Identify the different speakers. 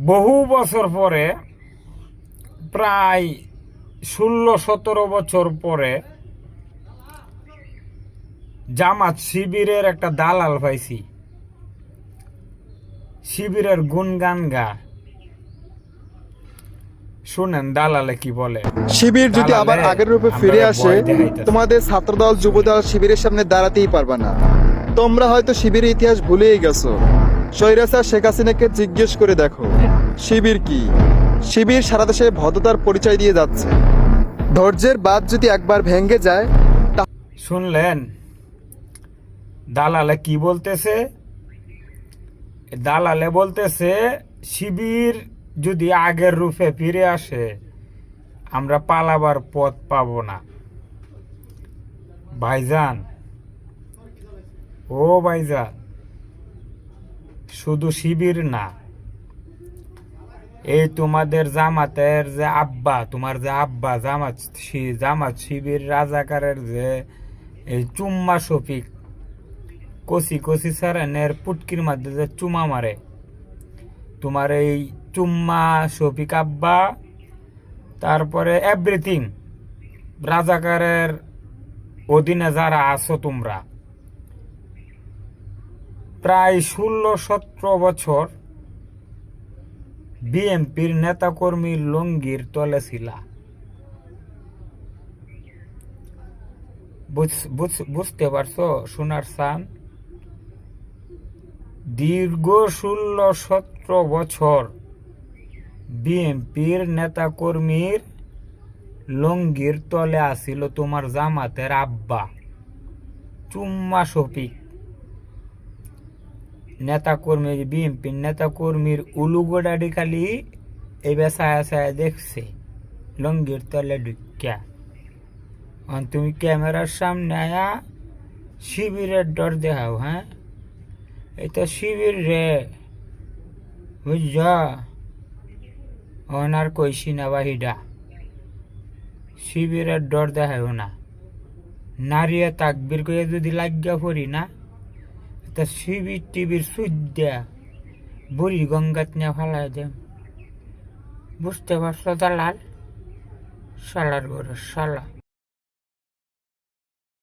Speaker 1: বহু বছর পরে, প্রায় 16-17 বছর পরে জামাত শিবিরের একটা দালাল পাইছি। শিবিরের গুণগান গা, শুনেন দালালে কি বলে।
Speaker 2: শিবির যদি আবার
Speaker 1: দালালে
Speaker 2: আগের রূপে ফিরে
Speaker 1: আমরারে
Speaker 2: আসে,
Speaker 1: ভয় দেখাইতাছে।
Speaker 2: তোমাদের ছাত্রদল যুবদল শিবিরের সামনে দাঁড়াতেই পারবে না। তোমরা হয়তো শিবিরের ইতিহাস ভুলেই গেছো। স্বৈরাচার শেখ হাসিনাকে জিজ্ঞেস করে দেখো শিবির কি। শিবির সারা দেশে ভদ্রতার পরিচয় দিয়ে যাচ্ছে। ধৈর্যের বাঁধ যদি একবার ভেঙে যায়,
Speaker 1: শুনলেন দালালে কি বলতেছে? দালালে বলতেছে শিবির যদি আগের রূপে ফিরে আসে, আমরা পালাবার পথ পাবো না। ভাইজান, ও ভাইজান, শুধু শিবির না, এই তোমাদের জামাতের যে আব্বা, তোমার যে আব্বা জামাত শিবির রাজাকারের যে এই চুম্মা শফিক কচি কচি সারানের পুটকির মধ্যে যে চুমা মারে, তোমার এই চুম্মা শফিক আব্বা, তারপরে এভরিথিং রাজাকারের অধীনে যারা আছো তোমরা, প্রায় 16-17 বছর বিএনপির নেতাকর্মীর লঙ্গির তলে ছিলা। বুঝতে পারছো সোনার সান? দীর্ঘ 16-17 বছর বিএনপির নেতাকর্মীর লঙ্গির তলে আসিল তোমার জামাতের আব্বা চুম্মা শফিক। নেতাকর্মী, বিএনপির নেতাকর্মীর উলুগোডাডি খালি এই বেসায় ছায়া দেখছে লঙ্গির তলে ঢুকিয়া। তুমি ক্যামেরার সামনে আয়া শিবিরের ডর দেখাও। হ্যাঁ, এটা শিবির রে, বুঝছ? ওনার কইছি না বাহিডা, শিবিরের ডর দেখাও না। নারিয়া তাকবির করে যদি লাগিয়া পড়ি না, তা শিবির টিবির সুদ্যা বুড়ি গঙ্গাত নিয়ে ফেলাই দেন। বুঝতে পারছো দালাল? শালার ঘরে শালা।